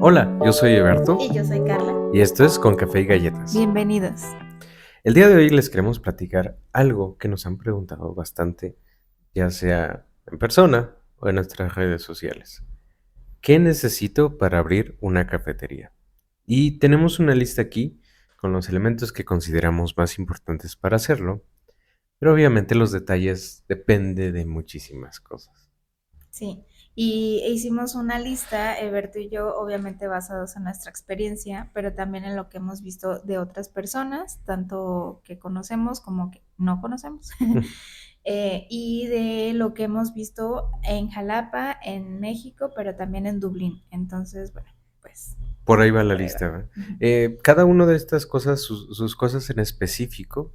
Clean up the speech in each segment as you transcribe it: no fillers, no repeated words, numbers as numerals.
Hola, yo soy Eberto Y yo soy Carla. y esto es Con Café y Galletas. Bienvenidos. El día de hoy les queremos platicar algo que nos han preguntado bastante, ya sea en persona o en nuestras redes sociales. ¿Qué necesito para abrir una cafetería? Y tenemos una lista aquí con los elementos que consideramos más importantes para hacerlo, pero obviamente los detalles depende de muchísimas cosas. Sí, y hicimos una lista, Eberto y yo, obviamente basados en nuestra experiencia, pero también en lo que hemos visto de otras personas, tanto que conocemos como que no conocemos, y de lo que hemos visto en Jalapa, en México, pero también en Dublín. Entonces, bueno, pues Por ahí va la por ahí va. lista, ¿verdad? Ujú. Cada una de estas cosas, sus cosas en específico,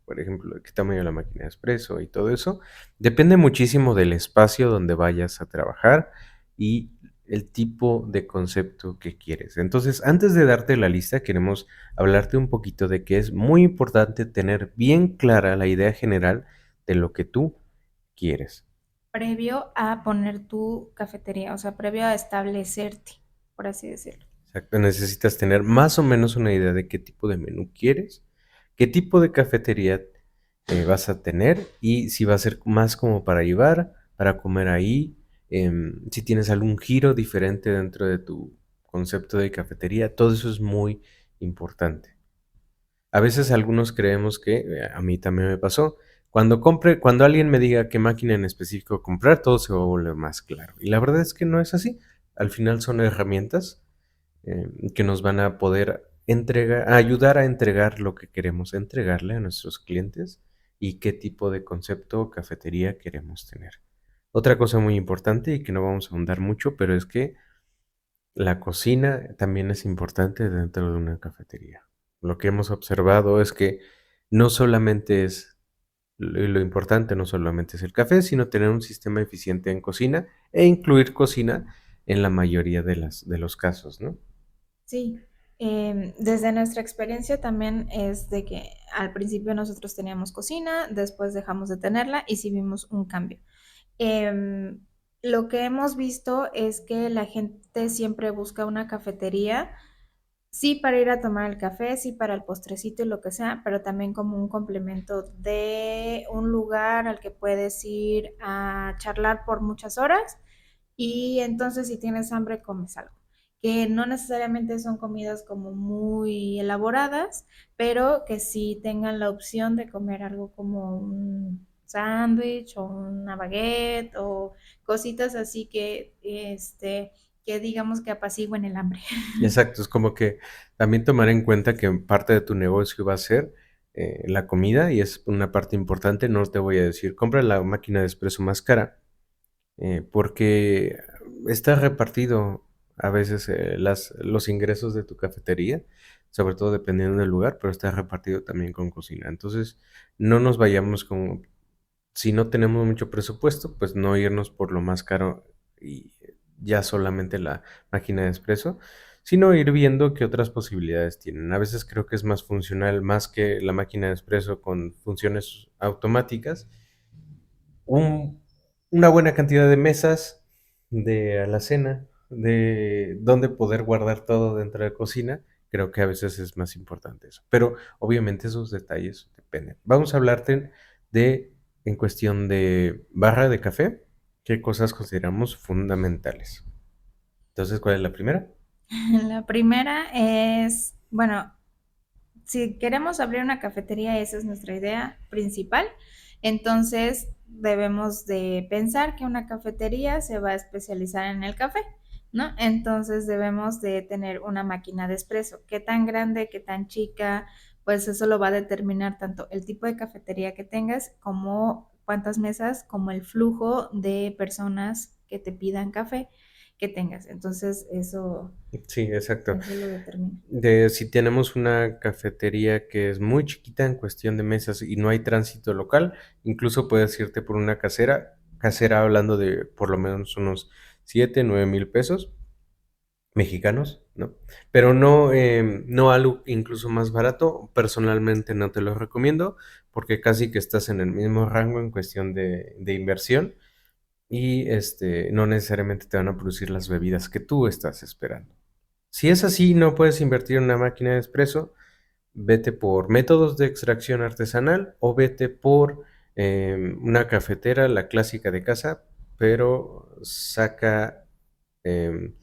por ejemplo, de qué tamaño la máquina de espresso y todo eso, depende muchísimo del espacio donde vayas a trabajar y el tipo de concepto que quieres. Entonces, antes de darte la lista, queremos hablarte un poquito de que es muy importante tener bien clara la idea general de lo que tú quieres. Previo a poner tu cafetería, o sea, previo a establecerte, por así decirlo. Exacto, necesitas tener más o menos una idea de qué tipo de menú quieres, qué tipo de cafetería vas a tener y si va a ser más como para llevar, para comer ahí, si tienes algún giro diferente dentro de tu concepto de cafetería, todo eso es muy importante. A veces algunos creemos que, a mí también me pasó, cuando alguien me diga qué máquina en específico comprar, todo se va a volver más claro. Y la verdad es que no es así. Al final son herramientas que nos van a poder ayudar a entregar lo que queremos entregarle a nuestros clientes y qué tipo de concepto o cafetería queremos tener. Otra cosa muy importante y que no vamos a ahondar mucho, pero es que la cocina también es importante dentro de una cafetería. Lo que hemos observado es que no solamente es lo importante, no solamente es el café, sino tener un sistema eficiente en cocina e incluir cocina en la mayoría de los casos, ¿no? Sí, desde nuestra experiencia también es de que al principio nosotros teníamos cocina, después dejamos de tenerla y sí vimos un cambio. Em, lo que hemos visto es que la gente siempre busca una cafetería, sí para ir a tomar el café, sí para el postrecito y lo que sea, pero también como un complemento de un lugar al que puedes ir a charlar por muchas horas y entonces si tienes hambre comes algo. Que no necesariamente son comidas como muy elaboradas, pero que sí tengan la opción de comer algo como un sándwich o una baguette o cositas así que digamos que apacigüen el hambre. Exacto, es como que también tomar en cuenta que parte de tu negocio va a ser la comida y es una parte importante. No te voy a decir, compra la máquina de espresso más cara, porque está repartido a veces los ingresos de tu cafetería, sobre todo dependiendo del lugar, pero está repartido también con cocina. Entonces, no nos vayamos con, si no tenemos mucho presupuesto, pues no irnos por lo más caro y ya solamente la máquina de espresso, sino ir viendo qué otras posibilidades tienen. A veces creo que es más funcional, más que la máquina de espresso con funciones automáticas, un- una buena cantidad de mesas de alacena, de donde poder guardar todo dentro de la cocina. Creo que a veces es más importante eso. Pero obviamente esos detalles dependen. Vamos a hablarte de, en cuestión de barra de café, qué cosas consideramos fundamentales. Entonces, ¿cuál es la primera? La primera es, bueno, si queremos abrir una cafetería, esa es nuestra idea principal. Entonces debemos de pensar que una cafetería se va a especializar en el café, ¿no? Entonces debemos de tener una máquina de espresso. ¿Qué tan grande, qué tan chica? Pues eso lo va a determinar tanto el tipo de cafetería que tengas como cuántas mesas, como el flujo de personas que te pidan café que tengas. Entonces Sí, exacto. eso lo determina. De si tenemos una cafetería que es muy chiquita en cuestión de mesas y no hay tránsito local, incluso puedes irte por una casera hablando de por lo menos unos 7, 9 mil pesos mexicanos, ¿no? Pero no, no algo incluso más barato, personalmente no te lo recomiendo porque casi que estás en el mismo rango en cuestión de inversión y no necesariamente te van a producir las bebidas que tú estás esperando. Si es así, no puedes invertir en una máquina de espresso, vete por métodos de extracción artesanal o vete por una cafetera, la clásica de casa, pero saca em,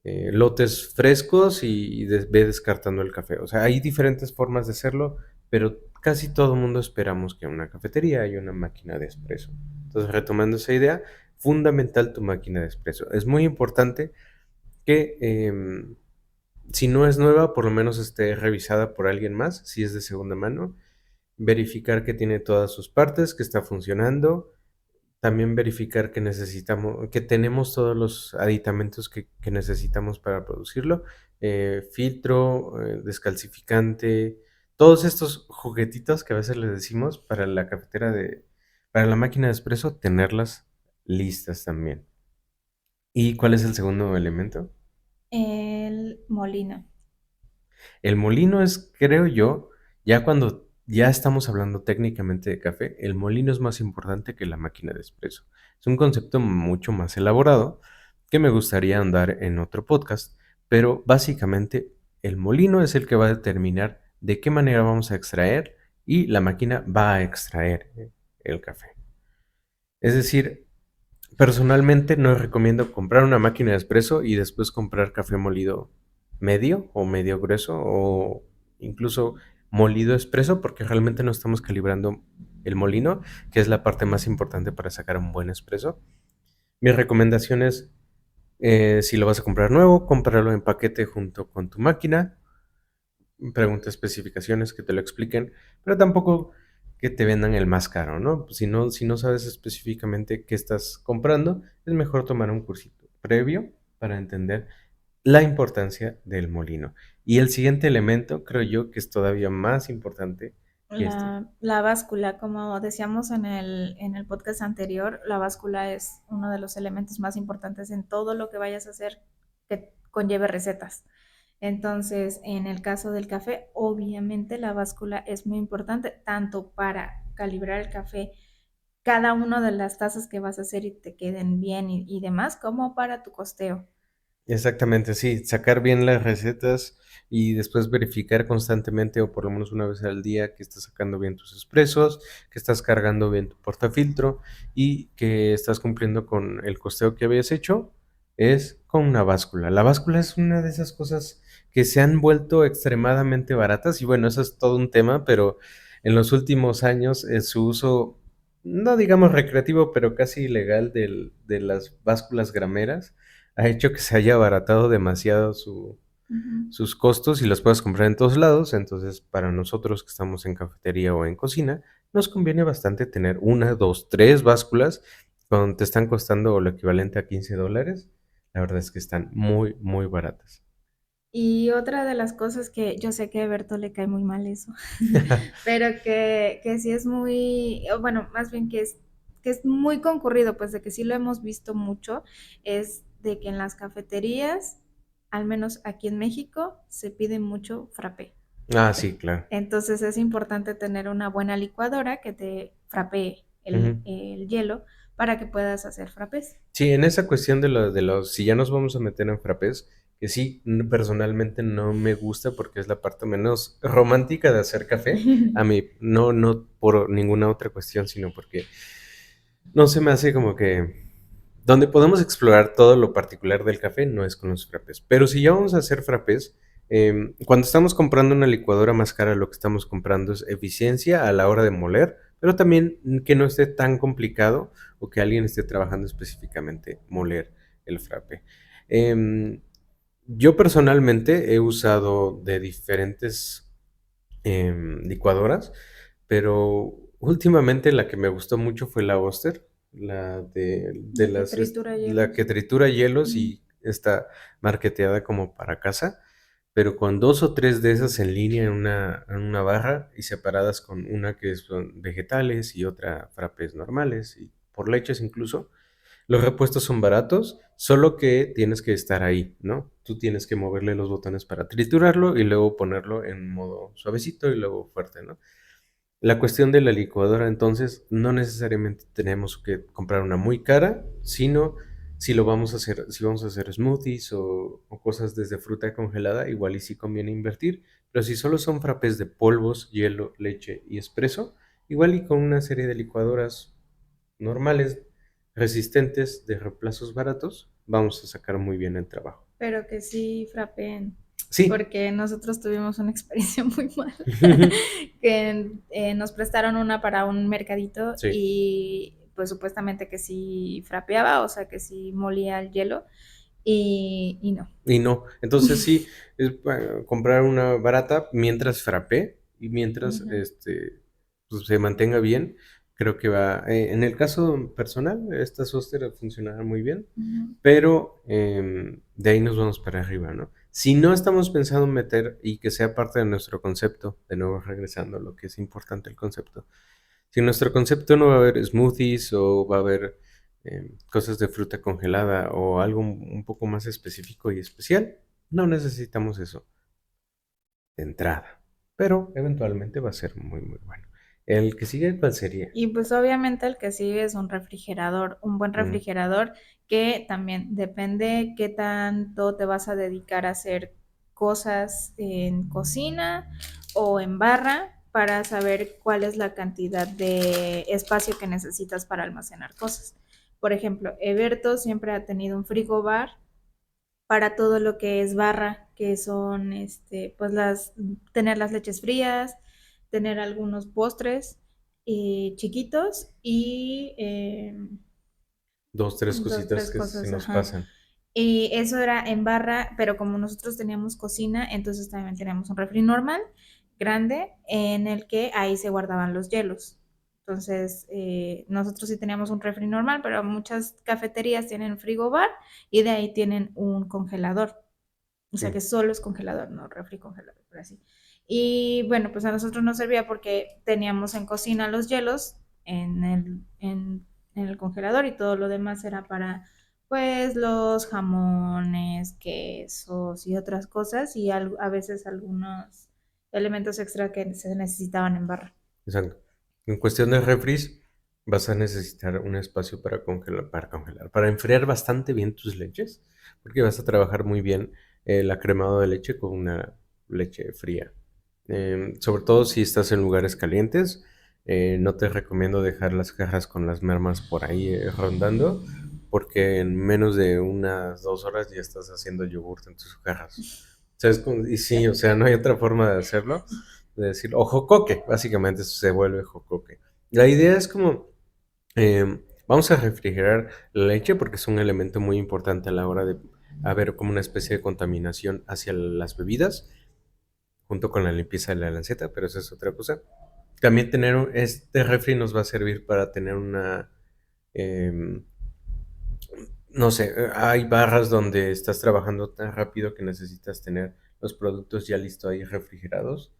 lotes frescos y ve descartando el café. O sea, hay diferentes formas de hacerlo, pero casi todo el mundo esperamos que en una cafetería haya una máquina de espresso. Entonces, retomando esa idea, fundamental tu máquina de espresso. Es muy importante que si no es nueva, por lo menos esté revisada por alguien más, si es de segunda mano, verificar que tiene todas sus partes, que está funcionando, también verificar que necesitamos, que tenemos todos los aditamentos que necesitamos para producirlo, filtro, descalcificante, todos estos juguetitos que a veces les decimos para la cafetera para la máquina de espresso, tenerlas listas también. ¿Y cuál es el segundo elemento? El molino. El molino es, creo yo, ya cuando ya estamos hablando técnicamente de café, el molino es más importante que la máquina de espresso. Es un concepto mucho más elaborado que me gustaría andar en otro podcast, pero básicamente el molino es el que va a determinar de qué manera vamos a extraer y la máquina va a extraer el café. Es decir, personalmente no recomiendo comprar una máquina de espresso y después comprar café molido medio o medio grueso o incluso molido expreso porque realmente no estamos calibrando el molino, que es la parte más importante para sacar un buen espresso. Mi recomendación es, si lo vas a comprar nuevo, cómpralo en paquete junto con tu máquina, pregunta especificaciones que te lo expliquen, pero tampoco que te vendan el más caro, ¿no? Si no sabes específicamente qué estás comprando, es mejor tomar un cursito previo para entender la importancia del molino. Y el siguiente elemento, creo yo, que es todavía más importante que este. La báscula, como decíamos en el podcast anterior, la báscula es uno de los elementos más importantes en todo lo que vayas a hacer que conlleve recetas. Entonces, en el caso del café, obviamente la báscula es muy importante, tanto para calibrar el café, cada una de las tazas que vas a hacer y te queden bien y demás, como para tu costeo. Exactamente, sí, sacar bien las recetas y después verificar constantemente o por lo menos una vez al día que estás sacando bien tus expresos, que estás cargando bien tu portafiltro y que estás cumpliendo con el costeo que habías hecho, es con una báscula. La báscula es una de esas cosas que se han vuelto extremadamente baratas y bueno, eso es todo un tema, pero en los últimos años su uso, no digamos recreativo, pero casi ilegal de las básculas grameras ha hecho que se haya abaratado demasiado Ujú. sus costos y los puedas comprar en todos lados. Entonces, para nosotros que estamos en cafetería o en cocina, nos conviene bastante tener una, dos, tres básculas cuando te están costando lo equivalente a $15. La verdad es que están muy, muy baratas. Y otra de las cosas que yo sé que a Berto le cae muy mal eso, pero que sí es muy, o bueno, más bien que es muy concurrido, pues de que sí lo hemos visto mucho, es de que en las cafeterías, al menos aquí en México, se pide mucho frappé. Ah, sí, claro. Entonces es importante tener una buena licuadora que te frapee Ujú. el hielo para que puedas hacer frappés. Sí, en esa cuestión si ya nos vamos a meter en frappés, que sí, personalmente no me gusta porque es la parte menos romántica de hacer café. A mí, no, no por ninguna otra cuestión, sino porque no se me hace como que donde podemos explorar todo lo particular del café no es con los frappés. Pero si ya vamos a hacer frappés, cuando estamos comprando una licuadora más cara, lo que estamos comprando es eficiencia a la hora de moler, pero también que no esté tan complicado o que alguien esté trabajando específicamente moler el frappé. Em, yo personalmente he usado de diferentes licuadoras, pero últimamente la que me gustó mucho fue la Oster, La que tritura la hielos. que tritura hielos Ujú. y está marketeada como para casa, pero con dos o tres de esas en línea en una barra y separadas con una que son vegetales y otra frappés normales y por leches incluso. Los repuestos son baratos, solo que tienes que estar ahí, ¿no? Tú tienes que moverle los botones para triturarlo y luego ponerlo en modo suavecito y luego fuerte, ¿no? La cuestión de la licuadora, entonces, no necesariamente tenemos que comprar una muy cara, sino si lo vamos a hacer, si vamos a hacer smoothies o cosas desde fruta congelada, igual y sí conviene invertir, pero si solo son frappés de polvos, hielo, leche y espresso, igual y con una serie de licuadoras normales, resistentes, de reemplazos baratos, vamos a sacar muy bien el trabajo. Pero que sí frapeen, Sí. porque nosotros tuvimos una experiencia muy mala, que nos prestaron una para un mercadito Sí. y pues supuestamente que sí frapeaba, o sea que sí molía el hielo y no. Y no. Entonces sí, es comprar una barata mientras frappé y mientras Ujú, pues, se mantenga bien. Creo que va. En el caso personal, esta Soster funcionará muy bien, ujú. pero de ahí nos vamos para arriba, ¿no? Si no estamos pensando en meter y que sea parte de nuestro concepto, de nuevo regresando a lo que es importante el concepto, si en nuestro concepto no va a haber smoothies o va a haber cosas de fruta congelada o algo un poco más específico y especial, no necesitamos eso de entrada. Pero eventualmente va a ser muy, muy bueno. El que sigue, ¿cuál sería? Y pues obviamente el que sigue es un refrigerador, un buen Mm, refrigerador que también depende qué tanto te vas a dedicar a hacer cosas en cocina o en barra para saber cuál es la cantidad de espacio que necesitas para almacenar cosas. Por ejemplo, Eberto siempre ha tenido un frigobar para todo lo que es barra, que son pues tener las leches frías, tener algunos postres chiquitos y dos, tres dos, cositas tres que se cosas, nos ajá. pasan. Y eso era en barra, pero como nosotros teníamos cocina, entonces también teníamos un refri normal, grande, en el que ahí se guardaban los hielos. Entonces, nosotros sí teníamos un refri normal, pero muchas cafeterías tienen frigobar y de ahí tienen un congelador. O sea Mm. que solo es congelador, no refri congelador, pero así. Y bueno, pues a nosotros nos servía porque teníamos en cocina los hielos en el congelador y todo lo demás era para pues los jamones, quesos y otras cosas y a veces algunos elementos extra que se necesitaban en barra. Exacto. En cuestión de refris, vas a necesitar un espacio para enfriar bastante bien tus leches, porque vas a trabajar muy bien el acremado de leche con una leche fría. Sobre todo si estás en lugares calientes, no te recomiendo dejar las cajas con las mermas por ahí rondando, porque en menos de unas 2 horas ya estás haciendo yogurt en tus cajas. ¿Sabes? Y sí, o sea, no hay otra forma de hacerlo de decir, o jocoque, básicamente eso se vuelve jocoque. La idea es como, vamos a refrigerar la leche porque es un elemento muy importante a la hora de haber como una especie de contaminación hacia las bebidas, junto con la limpieza de la lanceta, pero eso es otra cosa. También tener este refri nos va a servir para tener una, em, no sé, hay barras donde estás trabajando tan rápido que necesitas tener los productos ya listos ahí refrigerados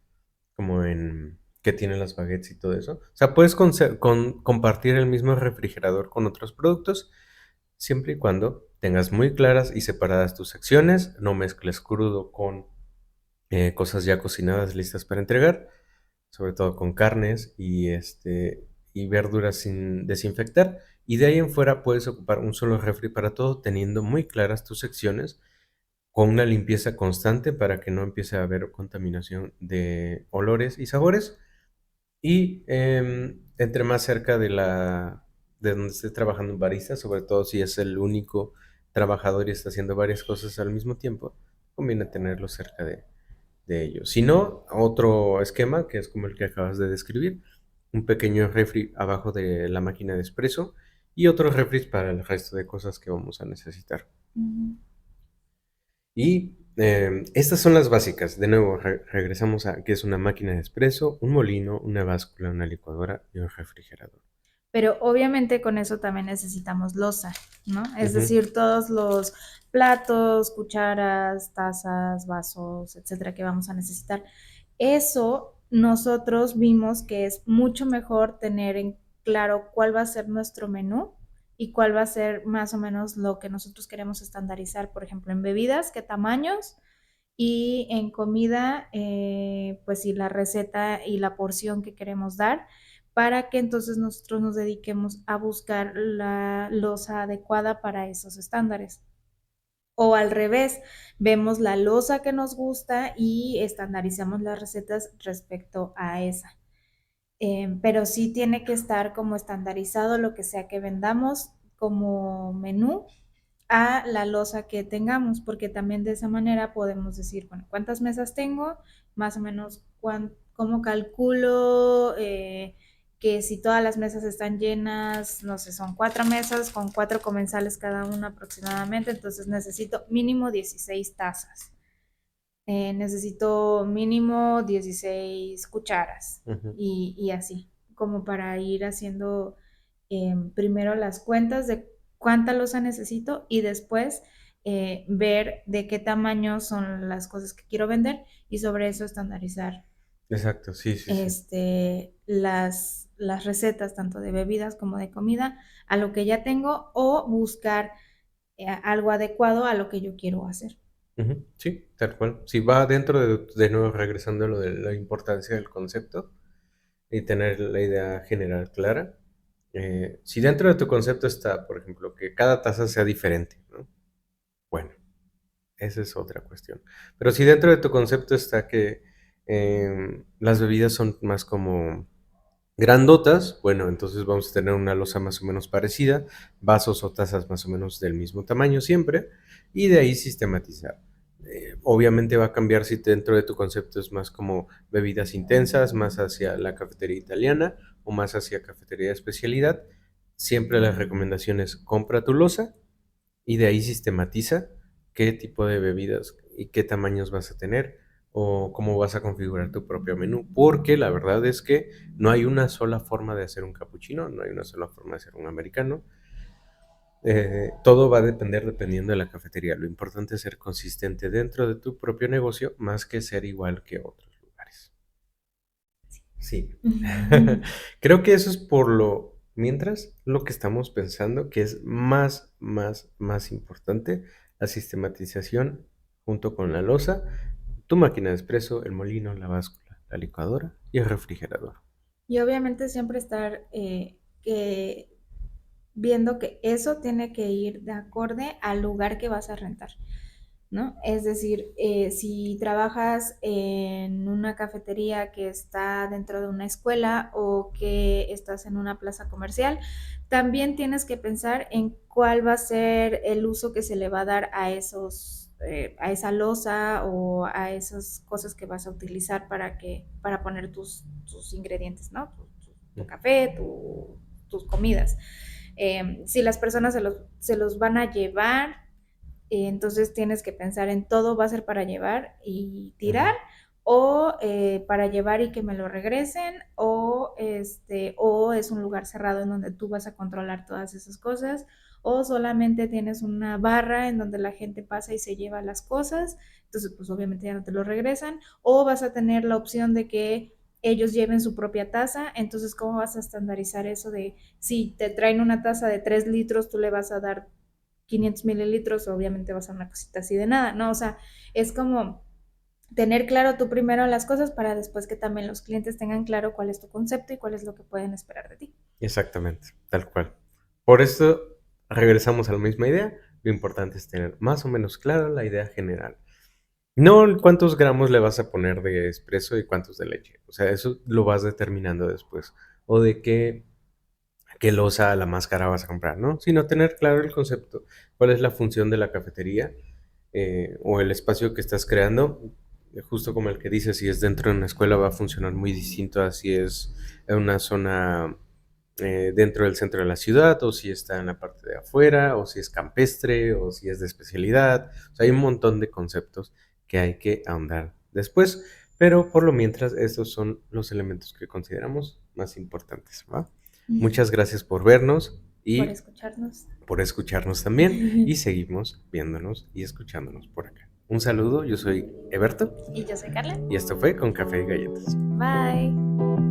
como en que tienen las baguettes y todo eso. O sea, puedes compartir el mismo refrigerador con otros productos, siempre y cuando tengas muy claras y separadas tus secciones, no mezcles crudo con cosas ya cocinadas listas para entregar, sobre todo con carnes y verduras sin desinfectar. Y de ahí en fuera puedes ocupar un solo refri para todo, teniendo muy claras tus secciones con una limpieza constante para que no empiece a haber contaminación de olores y sabores. Y entre más cerca de donde esté trabajando un barista, sobre todo si es el único trabajador y está haciendo varias cosas al mismo tiempo, conviene tenerlo cerca de ellos. Si no, otro esquema, que es como el que acabas de describir, un pequeño refri abajo de la máquina de espresso y otros refris para el resto de cosas que vamos a necesitar. Ujú. Y estas son las básicas. De nuevo, regresamos a que es una máquina de espresso, un molino, una báscula, una licuadora y un refrigerador. Pero obviamente con eso también necesitamos loza, ¿no? Es Ujú. decir, todos los platos, cucharas, tazas, vasos, etcétera, que vamos a necesitar. Eso nosotros vimos que es mucho mejor tener en claro cuál va a ser nuestro menú y cuál va a ser más o menos lo que nosotros queremos estandarizar, por ejemplo, en bebidas, qué tamaños, Y en comida, pues sí, la receta y la porción que queremos dar para que entonces nosotros nos dediquemos a buscar la loza adecuada para esos estándares. O al revés, vemos la loza que nos gusta y estandarizamos las recetas respecto a esa. Pero sí tiene que estar como estandarizado lo que sea que vendamos como menú a la loza que tengamos, porque también de esa manera podemos decir, bueno, ¿cuántas mesas tengo? Más o menos, ¿cómo calculo que si todas las mesas están llenas, no sé, son 4 mesas con 4 comensales cada una aproximadamente, entonces necesito mínimo 16 tazas. Necesito mínimo 16 cucharas Ujú. y así, como para ir haciendo primero las cuentas de cuánta losa necesito y después ver de qué tamaño son las cosas que quiero vender y sobre eso estandarizar Exacto, sí, sí, sí. las recetas tanto de bebidas como de comida a lo que ya tengo o buscar algo adecuado a lo que yo quiero hacer. Ujú, sí, tal cual. Si va dentro de nuevo regresando a lo de la importancia del concepto y tener la idea general clara. Si dentro de tu concepto está, por ejemplo, que cada taza sea diferente, ¿no? Bueno, esa es otra cuestión. Pero si dentro de tu concepto está que las bebidas son más como grandotas, bueno, entonces vamos a tener una loza más o menos parecida, vasos o tazas más o menos del mismo tamaño siempre, y de ahí sistematizar. Obviamente va a cambiar si dentro de tu concepto es más como bebidas intensas, más hacia la cafetería italiana o más hacia cafetería de especialidad. Siempre las recomendaciones compra tu loza y de ahí sistematiza qué tipo de bebidas y qué tamaños vas a tener o cómo vas a configurar tu propio menú, porque la verdad es que no hay una sola forma de hacer un capuchino, no hay una sola forma de hacer un americano. Todo va a depender dependiendo de la cafetería. Lo importante es ser consistente dentro de tu propio negocio más que ser igual que otros lugares. Sí. Creo que eso es por lo, mientras, lo que estamos pensando que es más importante, la sistematización junto con la loza, tu máquina de espresso, el molino, la báscula, la licuadora y el refrigerador. Y obviamente siempre estar que viendo que eso tiene que ir de acorde al lugar que vas a rentar, ¿no? Es decir, si trabajas en una cafetería que está dentro de una escuela o que estás en una plaza comercial, también tienes que pensar en cuál va a ser el uso que se le va a dar a a esa loza o a esas cosas que vas a utilizar para poner tus ingredientes, ¿no? Tu café, tus comidas. Si las personas se los van a llevar, entonces tienes que pensar en todo va a ser para llevar y tirar Ujú. o para llevar y que me lo regresen o es un lugar cerrado en donde tú vas a controlar todas esas cosas o solamente tienes una barra en donde la gente pasa y se lleva las cosas, entonces pues obviamente ya no te lo regresan o vas a tener la opción de que ellos lleven su propia taza, entonces ¿cómo vas a estandarizar eso de si te traen una taza de 3 litros, tú le vas a dar 500 mililitros, obviamente vas a una cosita así de nada, ¿no? O sea, es como tener claro tú primero las cosas para después que también los clientes tengan claro cuál es tu concepto y cuál es lo que pueden esperar de ti. Exactamente, tal cual. Por esto regresamos a la misma idea. Lo importante es tener más o menos clara la idea general. No cuántos gramos le vas a poner de espresso y cuántos de leche. O sea, eso lo vas determinando después. O de qué loza la máscara vas a comprar, ¿no? Sino tener claro el concepto, cuál es la función de la cafetería o el espacio que estás creando. Justo como el que dices, si es dentro de una escuela va a funcionar muy distinto a si es en una zona dentro del centro de la ciudad, o si está en la parte de afuera, o si es campestre, o si es de especialidad. O sea, hay un montón de conceptos que hay que ahondar después, pero por lo mientras, estos son los elementos que consideramos más importantes, ¿va? Muchas gracias por vernos Por y escucharnos. por escucharnos también, y seguimos viéndonos y escuchándonos por acá. Un saludo, yo soy Eberto, Y yo soy Carla. y esto fue Con Café y Galletas. Bye.